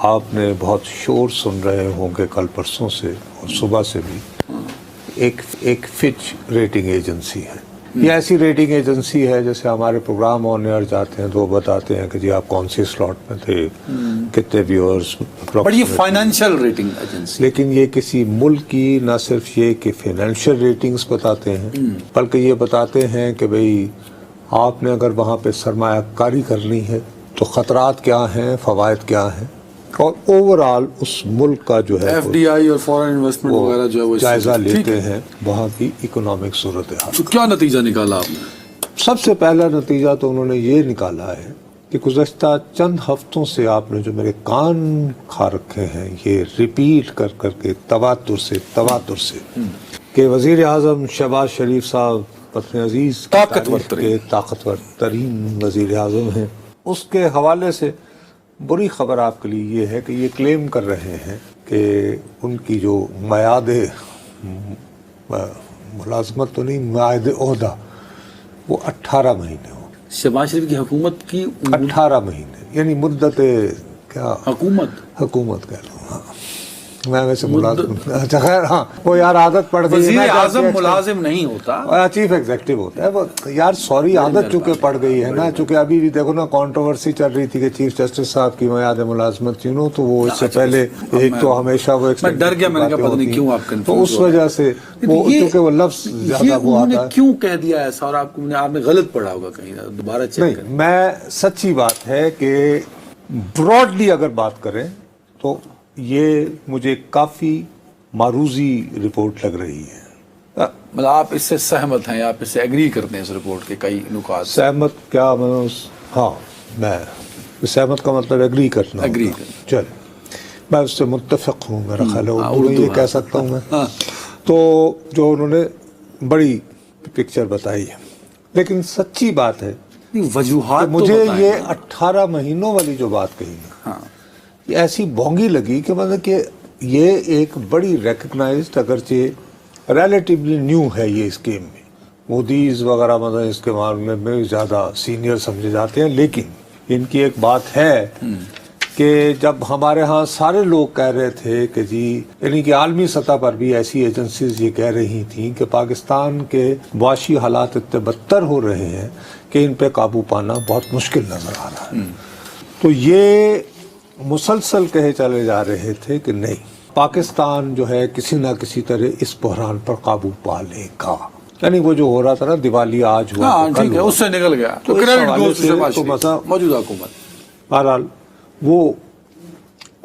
آپ نے بہت شور سن رہے ہوں گے کل پرسوں سے اور صبح سے بھی، ایک فچ ریٹنگ ایجنسی ہے. یہ ایسی ریٹنگ ایجنسی ہے جیسے ہمارے پروگرام آن ایئر جاتے ہیں تو وہ بتاتے ہیں کہ جی آپ کون سی سلاٹ میں تھے، کتنے ویورز. بٹ یہ فائنینشیل ریٹنگ ایجنسی، لیکن یہ کسی ملک کی نہ صرف یہ کہ فائنینشیل ریٹنگز بتاتے ہیں، بلکہ یہ بتاتے ہیں کہ بھئی آپ نے اگر وہاں پہ سرمایہ کاری کرنی ہے تو خطرات کیا ہیں، فوائد کیا ہیں، اور اوورآل اس ملک کا جو ہے ایف ڈی آئی اور فورن انویسٹمنٹ وغیرہ جو ہے وہ جائزہ لیتے ہیں وہاں کی اکنامک صورتحال. تو کیا نتیجہ نکالا آپ نے؟ سب سے پہلا نتیجہ تو انہوں نے یہ نکالا ہے کہ گزشتہ چند ہفتوں سے آپ نے جو میرے کان کھا رکھے ہیں یہ ریپیٹ کر کر کے تواتر سے کہ وزیر اعظم شہباز شریف صاحب اپنے عزیز طاقتور ترین وزیر اعظم ہیں، اس کے حوالے سے بری خبر آپ کے لیے یہ ہے کہ یہ کلیم کر رہے ہیں کہ ان کی جو میعاد ملازمت تو نہیں، میعاد عہدہ وہ 18 مہینے ہو. شہباز شریف کی حکومت کی 18 مہینے یعنی مدت کیا حکومت کہہ لوں. ہاں میں ویسے ملازم، اچھا خیر، ہاں وہ یار عادت پڑ گئی. وزیر اعظم ملازم نہیں ہوتا، چیف ایگزیکٹو ہوتا ہے وہ. یار سوری، عادت چونکہ پڑ گئی ہے نا، چونکہ ابھی بھی دیکھو نا کانٹروورسی چل رہی تھی کہ چیف جسٹس صاحب کی میعاد ملازمت تھی تو وہ اس سے پہلے ایک تو ہمیشہ وہ میں ڈر گیا، میں نے کہا پتہ نہیں کیوں آپ کنفیوز، تو اس وجہ سے وہ چونکہ وہ لفظ زیادہ وہ آتا ہے. کیوں کہہ دیا ایسا، اور آپ نے غلط پڑھا ہوگا کہیں، دوبارہ چیک کریں. میں سچی بات ہے کہ براڈلی اگر بات کریں تو یہ مجھے کافی معروضی رپورٹ لگ رہی ہے. مطلب آپ اس سے سہمت ہیں، آپ اس سے ایگری کرتے ہیں اس رپورٹ کے کئی نکات؟ سہمت کیا، ہاں میں سہمت کا مطلب ایگری کرنا. چل میں اس سے متفق ہوں، میرا خیال ہے یہ کہہ سکتا ہوں میں. تو جو انہوں نے بڑی پکچر بتائی ہے، لیکن سچی بات ہے وجوہات مجھے یہ 18 مہینوں والی جو بات کہی ہے یہ ایسی بھونگی لگی کہ مطلب کہ یہ ایک بڑی ریکگنائزڈ، اگرچہ ریلیٹیولی نیو ہے یہ اسکیم میں، مودیز وغیرہ مطلب اس کے معاملے میں زیادہ سینئر سمجھے جاتے ہیں، لیکن ان کی ایک بات ہے کہ جب ہمارے ہاں سارے لوگ کہہ رہے تھے کہ جی، یعنی کہ عالمی سطح پر بھی ایسی ایجنسیز یہ کہہ رہی تھیں کہ پاکستان کے معاشی حالات اتنے بدتر ہو رہے ہیں کہ ان پہ قابو پانا بہت مشکل نظر آ رہا ہے، تو یہ مسلسل کہے چلے جا رہے تھے کہ نہیں، پاکستان جو ہے کسی نہ کسی طرح اس بحران پر قابو پا لے گا. یعنی وہ جو ہو رہا تھا نا دیوالی آج ہوا، ٹھیک ہے، اس سے نکل گیا تو موجودہ حکومت. بہرحال وہ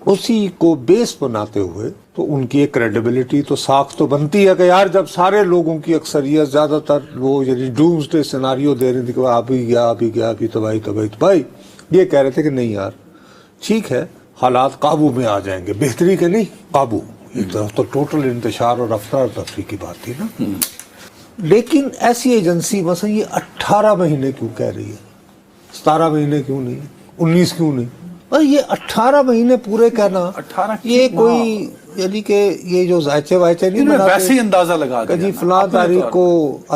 اسی کو بیس بناتے ہوئے تو ان کی ایک کریڈیبلٹی تو ساخت تو بنتی ہے کہ یار جب سارے لوگوں کی اکثریت زیادہ تر وہ یعنی ڈومز ڈے سیناریو دے رہی تھی کہ ابھی گیا ابھی تباہی یہ کہہ رہے تھے کہ نہیں یار ٹھیک ہے، حالات قابو میں آ جائیں گے، بہتری کے نہیں قابو. ایک طرف تو ٹوٹل انتشار اور افراد تفریح کی بات تھی نا، لیکن ایسی ایجنسی مثلا یہ 18 مہینے کیوں کہہ رہی ہے، 17 مہینے کیوں نہیں، 19 کیوں نہیں، اور یہ 18 مہینے پورے کہنا، یہ کوئی یعنی کہ یہ جو ذائچے وائچے نہیں بناتے، ویسے ہی اندازہ لگا کہ جی فلاں تاریخ کو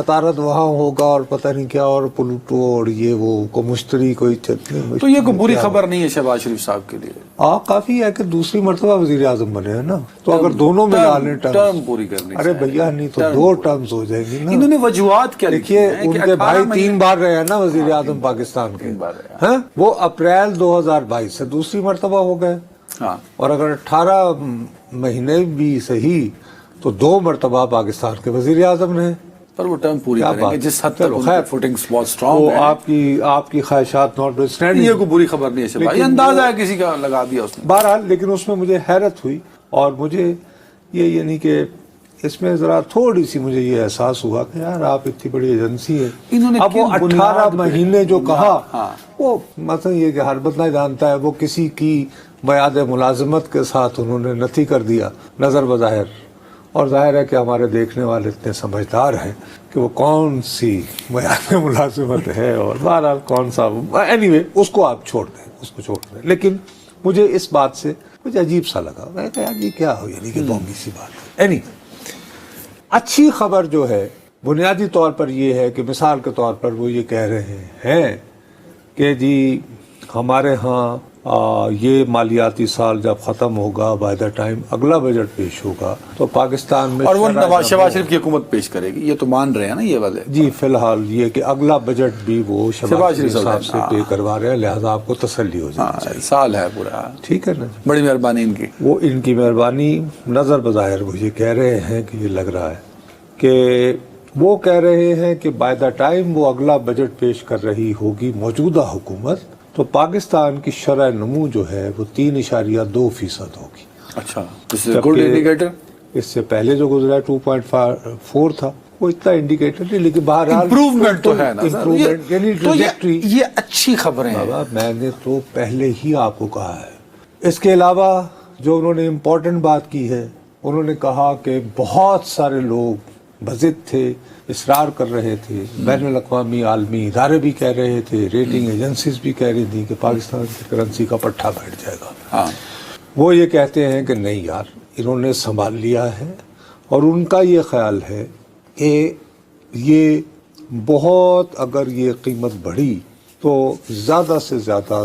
عطارد وہاں ہوگا اور پتہ نہیں کیا اور پلوٹو اور یہ وہ کو مشتری کوئی چلنے. تو یہ کوئی بری خبر نہیں ہے شہباز شریف صاحب کے لیے. کافی ہے کہ دوسری مرتبہ وزیر اعظم بنے ہیں نا، تو اگر دونوں میں ڈالیں ٹرم پوری کرنی، ارے بھیا نہیں تو 2 ٹرمز ہو جائیں گی نا. انہوں نے وجوہات کیا دیکھیے، ان کے بھائی 3 بار رہے ہیں نا وزیر اعظم پاکستان کے، ہاں وہ اپریل 2022 سے دوسری مرتبہ ہو گئے، اور اگر 18 مہینے بھی صحیح تو 2 مرتبہ پاکستان کے وزیر اعظم نے. پر وہ ٹرم پوری کریں گے جس حد تک فوٹنگز بہت اسٹرانگ ہے. آپ کی خواہشات ناٹ اسٹینڈنگ، یہ کوئی بری خبر نہیں ہے، اندازہ ہے کسی کا لگا دیا اس نے. بہرحال لیکن اس میں مجھے حیرت ہوئی اور مجھے یہ یعنی کہ اس میں ذرا تھوڑی سی مجھے یہ احساس ہوا کہ یار آپ اتنی بڑی ایجنسی ہے، اب وہ 18 مہینے جو کہا وہ مثلا یہ کہ ہر بندہ جانتا ہے وہ کسی کی میعاد ملازمت کے ساتھ انہوں نے نتھی کر دیا نظر بظاہر، اور ظاہر ہے کہ ہمارے دیکھنے والے اتنے سمجھدار ہیں کہ وہ کون سی میعاد ملازمت ہے اور بہرحال کون سا، اینی وے اس کو آپ چھوڑ دیں. لیکن مجھے اس بات سے کچھ عجیب سا لگا، میں کہا یار یہ کیا ہو، یعنی کہ بونگی سی بات ہے. اچھی خبر جو ہے بنیادی طور پر یہ ہے کہ مثال کے طور پر وہ یہ کہہ رہے ہیں کہ جی ہمارے ہاں یہ مالیاتی سال جب ختم ہوگا بائی دا ٹائم اگلا بجٹ پیش ہوگا تو پاکستان میں اور وہ شہباز شریف کی حکومت پیش کرے گی، یہ تو مان رہے ہیں نا یہ والے جی فی الحال یہ کہ اگلا بجٹ بھی وہ شہباز شریف صاحب سے پے کروا رہے ہیں، لہٰذا آپ کو تسلی ہو جائے، سال ہے پورا، ٹھیک ہے نا، بڑی مہربانی ان کی، وہ ان کی مہربانی نظر بظاہر وہ یہ کہہ رہے ہیں کہ یہ لگ رہا ہے کہ وہ کہہ رہے ہیں کہ بائی دا ٹائم وہ اگلا بجٹ پیش کر رہی ہوگی موجودہ حکومت تو پاکستان کی شرح نمو جو ہے وہ 3.2% ہوگی۔ اچھا، گڈ انڈیکیٹر۔ اس سے پہلے جو گزرا 2.4 تھا، وہ اتنا انڈیکیٹر نہیں، لیکن بہرحال امپروومنٹ تو ہے نا، امپروومنٹ یعنی ٹریجیکٹری، یہ اچھی خبریں ہیں بابا، میں نے تو پہلے ہی آپ کو کہا ہے۔ اس کے علاوہ جو انہوں نے امپورٹنٹ بات کی ہے، انہوں نے کہا کہ بہت سارے لوگ بضد تھے، اصرار کر رہے تھے، بین الاقوامی عالمی ادارے بھی کہہ رہے تھے، ریٹنگ ایجنسیز بھی کہہ رہی تھی کہ پاکستان کی کرنسی کا پٹھا بیٹھ جائے گا۔ ہاں، وہ یہ کہتے ہیں کہ نہیں یار، انہوں نے سنبھال لیا ہے، اور ان کا یہ خیال ہے کہ یہ بہت اگر یہ قیمت بڑھی تو زیادہ سے زیادہ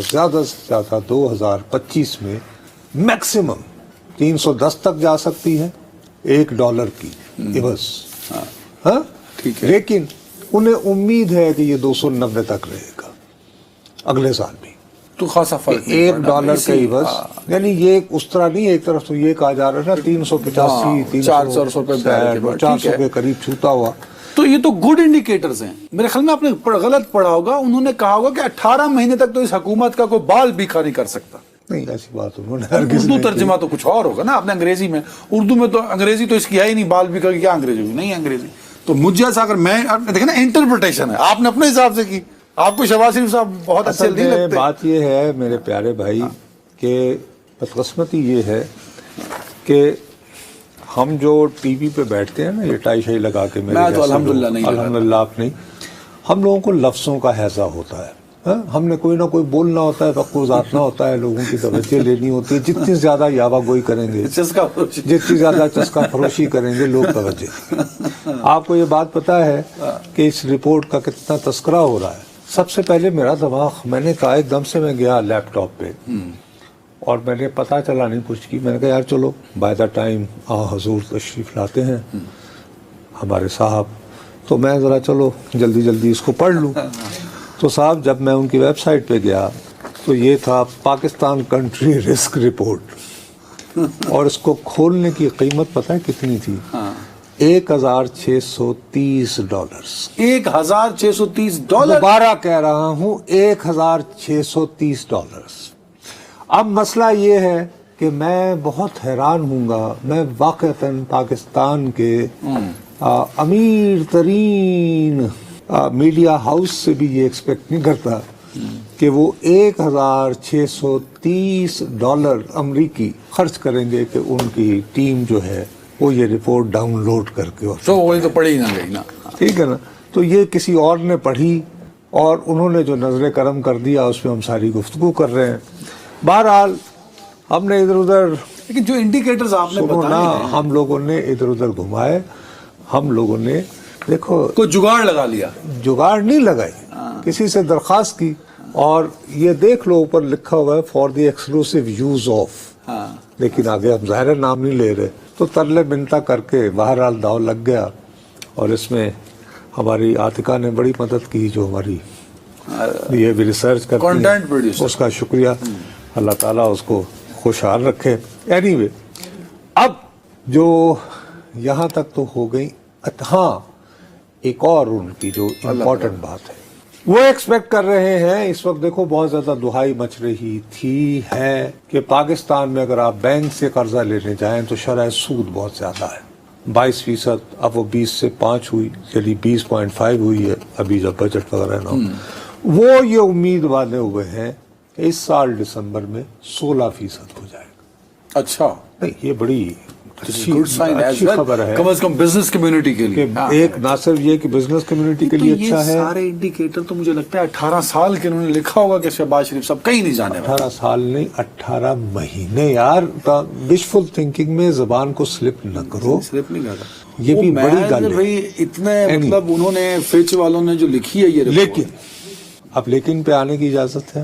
2025 میں میکسیمم 310 تک جا سکتی ہے $1 کی عوض، ہاں ٹھیک ہے، لیکن انہیں امید ہے کہ یہ 290 تک رہے گا اگلے سال بھی، تو خاصا فرق $1 کا عوض، یعنی یہ اس طرح نہیں ایک طرف تو یہ کہا جا رہا ہے نا 385 400 کے قریب چھوتا ہوا، تو یہ تو گڈ انڈیکیٹرز ہیں۔ میرے خیال میں آپ نے غلط پڑھا ہوگا، انہوں نے کہا ہوگا کہ 18 مہینے تک تو اس حکومت کا کوئی بال بھیکھا نہیں کر سکتا۔ نہیں، ایسی بات انہوں نے ہرگز اردو ترجمہ تو کچھ اور ہوگا نا، آپ نے انگریزی میں، اردو میں تو انگریزی تو اس کی ہے ہی نہیں، بال بھیکھا کی کیا انگریزی ہوگی، نہیں ہے انگریزی، تو مجھ جیسا اگر میں دیکھیں نا انٹرپریٹیشن ہے، آپ نے اپنے حساب سے کی، آپ کو شہباز شریف صاحب بہت اچھے نہیں لگتے۔ بات یہ ہے میرے پیارے بھائی کہ بدقسمتی یہ ہے کہ ہم جو ٹی وی پہ بیٹھتے ہیں نا یہ ٹائی شائی لگا کے، میں تو الحمدللہ نہیں لگا، الحمدللہ آپ نہیں، ہم لوگوں کو لفظوں کا حیضہ ہوتا ہے، ہم نے کوئی نہ کوئی بولنا ہوتا ہے، وقت گزارنا ہوتا ہے، لوگوں کی توجہ لینی ہوتی ہے، جتنی زیادہ یاوہ گوئی کریں گے، جتنی زیادہ چسکا فروشی کریں گے، لوگ توجہ دیں گے۔ آپ کو یہ بات پتہ ہے کہ اس رپورٹ کا کتنا تذکرہ ہو رہا ہے؟ سب سے پہلے میرا دماغ، میں نے کہا ایک دم سے میں گیا لیپ ٹاپ پہ اور میں نے پتہ چلا نہیں کچھ کی، میں نے کہا یار چلو بائی دا ٹائم حضور تشریف لاتے ہیں ہمارے صاحب، تو میں ذرا چلو جلدی جلدی اس کو پڑھ لوں۔ تو صاحب جب میں ان کی ویب سائٹ پہ گیا تو یہ تھا پاکستان کنٹری رسک رپورٹ، اور اس کو کھولنے کی قیمت پتہ ہے کتنی تھی؟ $1,630۔ $1,630؟ دوبارہ کہہ رہا ہوں $1,630۔ اب مسئلہ یہ ہے کہ میں بہت حیران ہوں گا، میں واقعتاً پاکستان کے امیر ترین میڈیا ہاؤس سے بھی یہ ایکسپیکٹ نہیں کرتا کہ وہ $1,630 امریکی خرچ کریں گے کہ ان کی ٹیم جو ہے وہ یہ رپورٹ ڈاؤن لوڈ کر کے، تو وہی تو پڑھی نہ گئی نا، ٹھیک ہے نا، تو یہ کسی اور نے پڑھی اور انہوں نے جو نظر کرم کر دیا اس میں ہم ساری گفتگو کر رہے ہیں۔ بہرحال ہم نے ادھر ادھر، لیکن جو انڈیکیٹرز آپ نے بتائے ہم لوگوں نے ادھر ادھر گھمائے، ہم لوگوں نے دیکھو کوئی جگاڑ لگا لیا، جگاڑ نہیں لگائی، کسی سے درخواست کی، اور یہ دیکھ لو اوپر لکھا ہوا ہے for the exclusive use of, لیکن آگے ہم ظاہر نام نہیں لے رہے، تو ترلے منتا کر کے بہرحال داؤ لگ گیا، اور اس میں ہماری عاتقہ نے بڑی مدد کی، جو ہماری یہ بھی ریسرچ کرتی ہے، اس کا شکریہ، اللہ تعالیٰ اس کو خوشحال رکھے۔ اینی وے، اب جو یہاں تک تو ہو گئی، ہاں ایک اور ان کی جو امپورٹنٹ بات ہے، وہ ایکسپیکٹ کر رہے ہیں اس وقت، دیکھو بہت زیادہ دہائی مچ رہی تھی ہے کہ پاکستان میں اگر آپ بینک سے قرضہ لینے جائیں تو شرح سود بہت زیادہ ہے، 22%، اب وہ 20 سے 5 ہوئی، چلی 20.5 ہوئی ہے ابھی جب بجٹ وغیرہ نہ ہو۔ وہ یہ امید والے ہوئے ہیں کہ اس سال دسمبر میں 16% ہو جائے گا۔ اچھا، نہیں یہ بڑی اچھی خبر ہے، کم از کم بزنس کمیونٹی کے لیے، ایک نہ صرف یہ کہ بزنس کمیونٹی کے لیے اچھا ہے۔ سارے انڈیکیٹر تو مجھے لگتا ہے 18 سال کے انہوں نے لکھا ہوگا کہ شہباز شریف صاحب کہیں نہیں جانے والے۔ 18 سال نہیں، 18 مہینے، یار وشفل تھنکنگ میں زبان کو سلپ نہ کرو، سلپ نہیں کرتا، یہ بھی بڑی گل ہے بھائی، اتنے مطلب انہوں نے فچ والوں نے جو لکھی ہے یہ، لیکن اب لیکن پہ آنے کی اجازت ہے،